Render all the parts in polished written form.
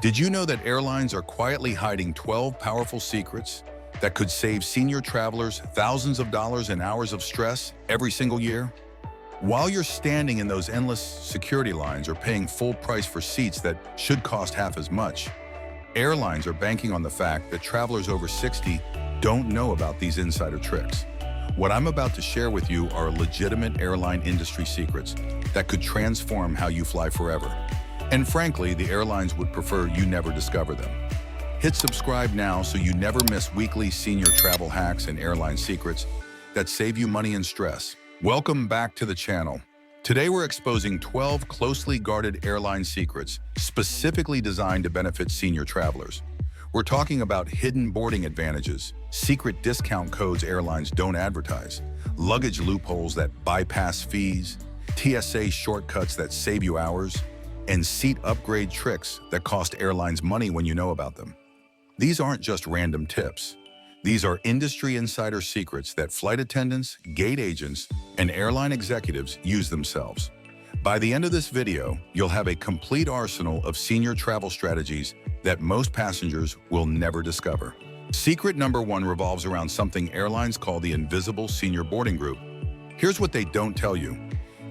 Did you know that airlines are quietly hiding 12 powerful secrets that could save senior travelers thousands of dollars and hours of stress every single year? While you're standing in those endless security lines or paying full price for seats that should cost half as much, airlines are banking on the fact that travelers over 60 don't know about these insider tricks. What I'm about to share with you are legitimate airline industry secrets that could transform how you fly forever. And frankly, the airlines would prefer you never discover them. Hit subscribe now so you never miss weekly senior travel hacks and airline secrets that save you money and stress. Welcome back to the channel. Today we're exposing 12 closely guarded airline secrets specifically designed to benefit senior travelers. We're talking about hidden boarding advantages, secret discount codes airlines don't advertise, luggage loopholes that bypass fees, TSA shortcuts that save you hours, and seat upgrade tricks that cost airlines money when you know about them. These aren't just random tips. These are industry insider secrets that flight attendants, gate agents, and airline executives use themselves. By the end of this video, you'll have a complete arsenal of senior travel strategies that most passengers will never discover. Secret number one revolves around something airlines call the invisible senior boarding group. Here's what they don't tell you.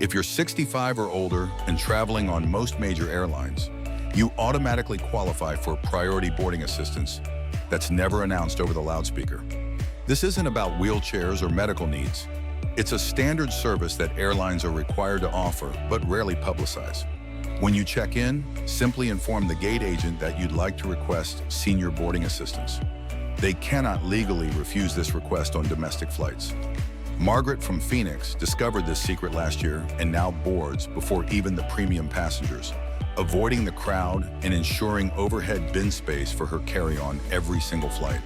If you're 65 or older and traveling on most major airlines, you automatically qualify for priority boarding assistance that's never announced over the loudspeaker. This isn't about wheelchairs or medical needs. It's a standard service that airlines are required to offer but rarely publicize. When you check in, simply inform the gate agent that you'd like to request senior boarding assistance. They cannot legally refuse this request on domestic flights. Margaret from Phoenix discovered this secret last year and now boards before even the premium passengers, avoiding the crowd and ensuring overhead bin space for her carry-on every single flight.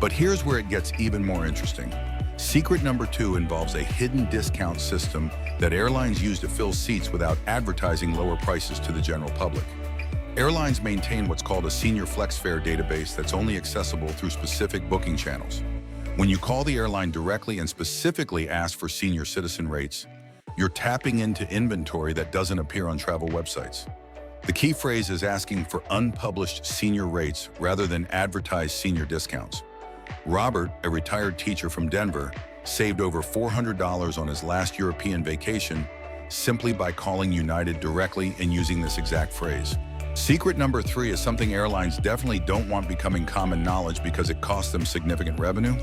But here's where it gets even more interesting. Secret number two involves a hidden discount system that airlines use to fill seats without advertising lower prices to the general public. Airlines maintain what's called a senior flex fare database that's only accessible through specific booking channels. When you call the airline directly and specifically ask for senior citizen rates, you're tapping into inventory that doesn't appear on travel websites. The key phrase is asking for unpublished senior rates rather than advertised senior discounts. Robert, a retired teacher from Denver, saved over $400 on his last European vacation simply by calling United directly and using this exact phrase. Secret number three is something airlines definitely don't want becoming common knowledge because it costs them significant revenue.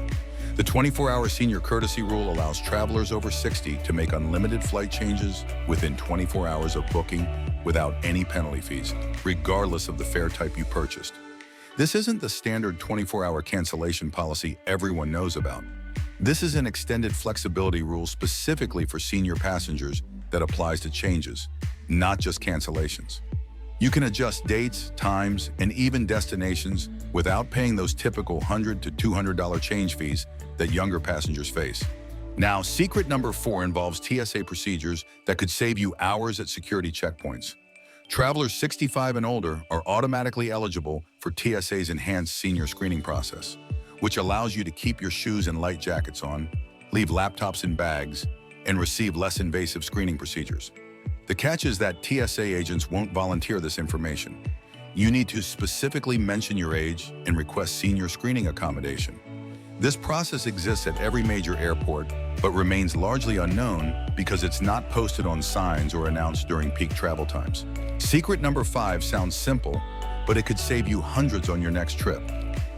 The 24-hour senior courtesy rule allows travelers over 60 to make unlimited flight changes within 24 hours of booking without any penalty fees, regardless of the fare type you purchased. This isn't the standard 24-hour cancellation policy everyone knows about. This is an extended flexibility rule specifically for senior passengers that applies to changes, not just cancellations. You can adjust dates, times, and even destinations without paying those typical $100 to $200 change fees that younger passengers face. Now, secret number four involves TSA procedures that could save you hours at security checkpoints. Travelers 65 and older are automatically eligible for TSA's enhanced senior screening process, which allows you to keep your shoes and light jackets on, leave laptops in bags, and receive less invasive screening procedures. The catch is that TSA agents won't volunteer this information. You need to specifically mention your age and request senior screening accommodation. This process exists at every major airport, but remains largely unknown because it's not posted on signs or announced during peak travel times. Secret number five sounds simple, but it could save you hundreds on your next trip.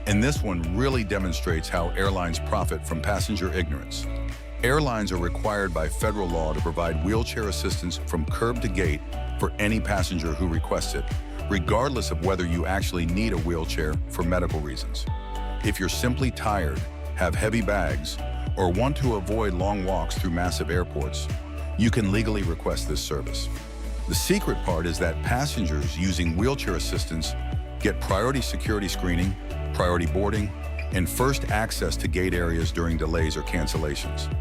And this one really demonstrates how airlines profit from passenger ignorance. Airlines are required by federal law to provide wheelchair assistance from curb to gate for any passenger who requests it, regardless of whether you actually need a wheelchair for medical reasons. If you're simply tired, have heavy bags, or want to avoid long walks through massive airports, you can legally request this service. The secret part is that passengers using wheelchair assistance get priority security screening, priority boarding, and first access to gate areas during delays or cancellations.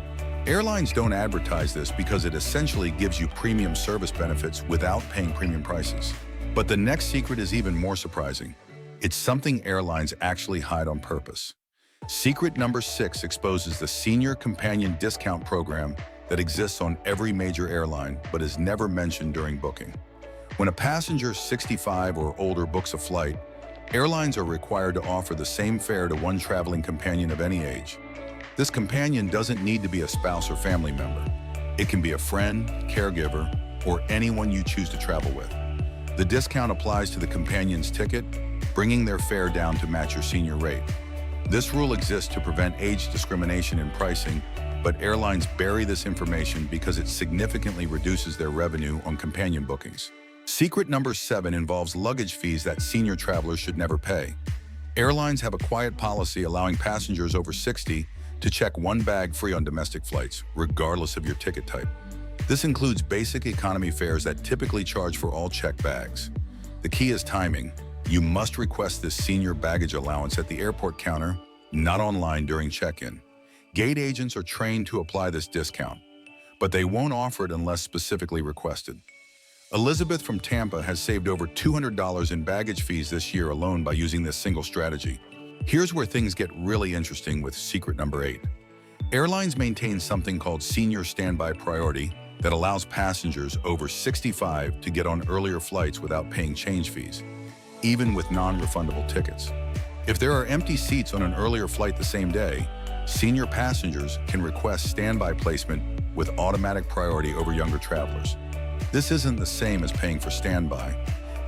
Airlines don't advertise this because it essentially gives you premium service benefits without paying premium prices. But the next secret is even more surprising. It's something airlines actually hide on purpose. Secret number six exposes the Senior Companion Discount Program that exists on every major airline but is never mentioned during booking. When a passenger 65 or older books a flight, airlines are required to offer the same fare to one traveling companion of any age. This companion doesn't need to be a spouse or family member. It can be a friend, caregiver, or anyone you choose to travel with. The discount applies to the companion's ticket, bringing their fare down to match your senior rate. This rule exists to prevent age discrimination in pricing, but airlines bury this information because it significantly reduces their revenue on companion bookings. Secret number 7 involves luggage fees that senior travelers should never pay. Airlines have a quiet policy allowing passengers over 60 to check one bag free on domestic flights, regardless of your ticket type. This includes basic economy fares that typically charge for all checked bags. The key is timing. You must request this senior baggage allowance at the airport counter, not online during check-in. Gate agents are trained to apply this discount, but they won't offer it unless specifically requested. Elizabeth from Tampa has saved over $200 in baggage fees this year alone by using this single strategy. Here's where things get really interesting with secret number 8. Airlines maintain something called Senior Standby Priority that allows passengers over 65 to get on earlier flights without paying change fees, even with non-refundable tickets. If there are empty seats on an earlier flight the same day, senior passengers can request standby placement with automatic priority over younger travelers. This isn't the same as paying for standby.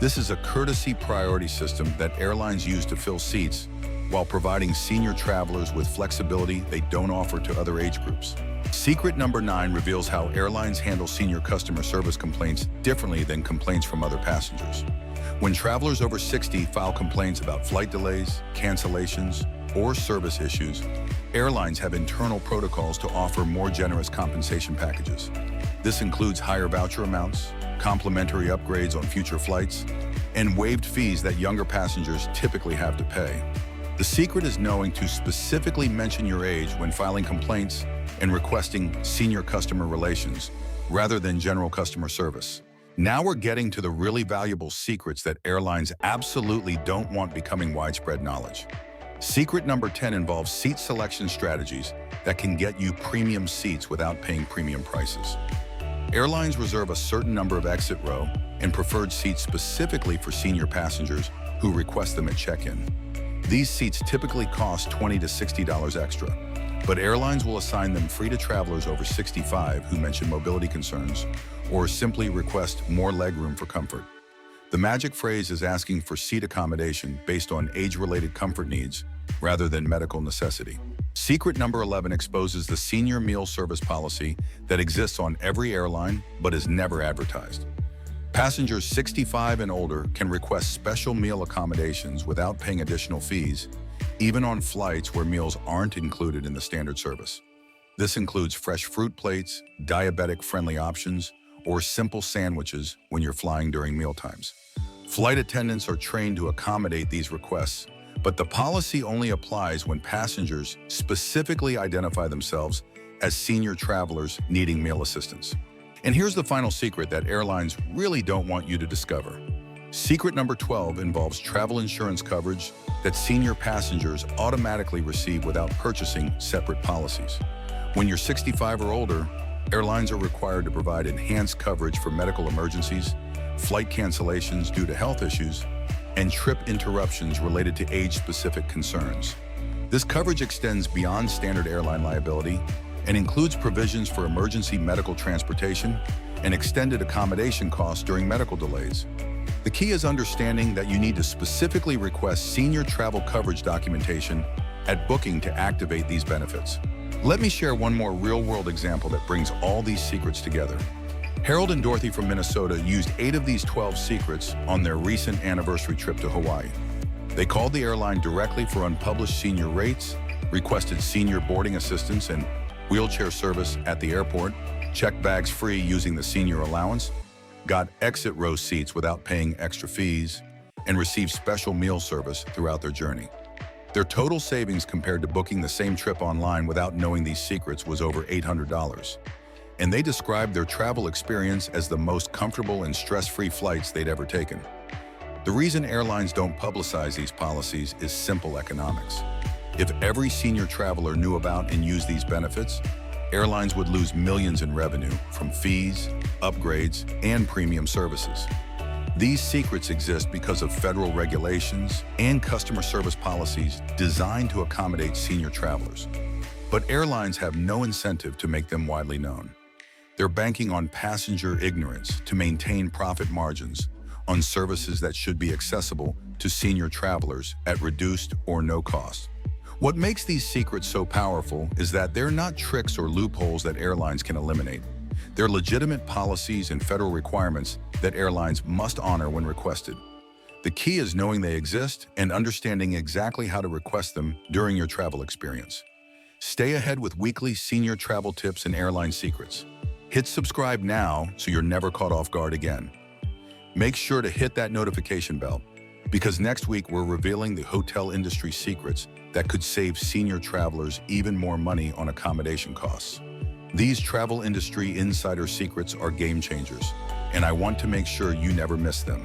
This is a courtesy priority system that airlines use to fill seats while providing senior travelers with flexibility they don't offer to other age groups. Secret number 9 reveals how airlines handle senior customer service complaints differently than complaints from other passengers. When travelers over 60 file complaints about flight delays, cancellations, or service issues, airlines have internal protocols to offer more generous compensation packages. This includes higher voucher amounts, complimentary upgrades on future flights, and waived fees that younger passengers typically have to pay. The secret is knowing to specifically mention your age when filing complaints and requesting senior customer relations, rather than general customer service. Now we're getting to the really valuable secrets that airlines absolutely don't want becoming widespread knowledge. Secret number 10 involves seat selection strategies that can get you premium seats without paying premium prices. Airlines reserve a certain number of exit row and preferred seats specifically for senior passengers who request them at check-in. These seats typically cost $20 to $60 extra, but airlines will assign them free to travelers over 65 who mention mobility concerns or simply request more legroom for comfort. The magic phrase is asking for seat accommodation based on age-related comfort needs rather than medical necessity. Secret number 11 exposes the senior meal service policy that exists on every airline but is never advertised. Passengers 65 and older can request special meal accommodations without paying additional fees, even on flights where meals aren't included in the standard service. This includes fresh fruit plates, diabetic-friendly options, or simple sandwiches when you're flying during mealtimes. Flight attendants are trained to accommodate these requests, but the policy only applies when passengers specifically identify themselves as senior travelers needing meal assistance. And here's the final secret that airlines really don't want you to discover. Secret number 12 involves travel insurance coverage that senior passengers automatically receive without purchasing separate policies. When you're 65 or older, airlines are required to provide enhanced coverage for medical emergencies, flight cancellations due to health issues, and trip interruptions related to age-specific concerns. This coverage extends beyond standard airline liability and includes provisions for emergency medical transportation and extended accommodation costs during medical delays. The key is understanding that you need to specifically request senior travel coverage documentation at booking to activate these benefits. Let me share one more real-world example that brings all these secrets together. Harold and Dorothy from Minnesota used 8 of these 12 secrets on their recent anniversary trip to Hawaii. They called the airline directly for unpublished senior rates, requested senior boarding assistance and wheelchair service at the airport, checked bags free using the senior allowance, got exit row seats without paying extra fees, and received special meal service throughout their journey. Their total savings compared to booking the same trip online without knowing these secrets was over $800. And they described their travel experience as the most comfortable and stress-free flights they'd ever taken. The reason airlines don't publicize these policies is simple economics. If every senior traveler knew about and used these benefits, airlines would lose millions in revenue from fees, upgrades, and premium services. These secrets exist because of federal regulations and customer service policies designed to accommodate senior travelers. But airlines have no incentive to make them widely known. They're banking on passenger ignorance to maintain profit margins on services that should be accessible to senior travelers at reduced or no cost. What makes these secrets so powerful is that they're not tricks or loopholes that airlines can eliminate. They're legitimate policies and federal requirements that airlines must honor when requested. The key is knowing they exist and understanding exactly how to request them during your travel experience. Stay ahead with weekly senior travel tips and airline secrets. Hit subscribe now so you're never caught off guard again. Make sure to hit that notification bell, because next week we're revealing the hotel industry secrets that could save senior travelers even more money on accommodation costs. These travel industry insider secrets are game changers, and I want to make sure you never miss them.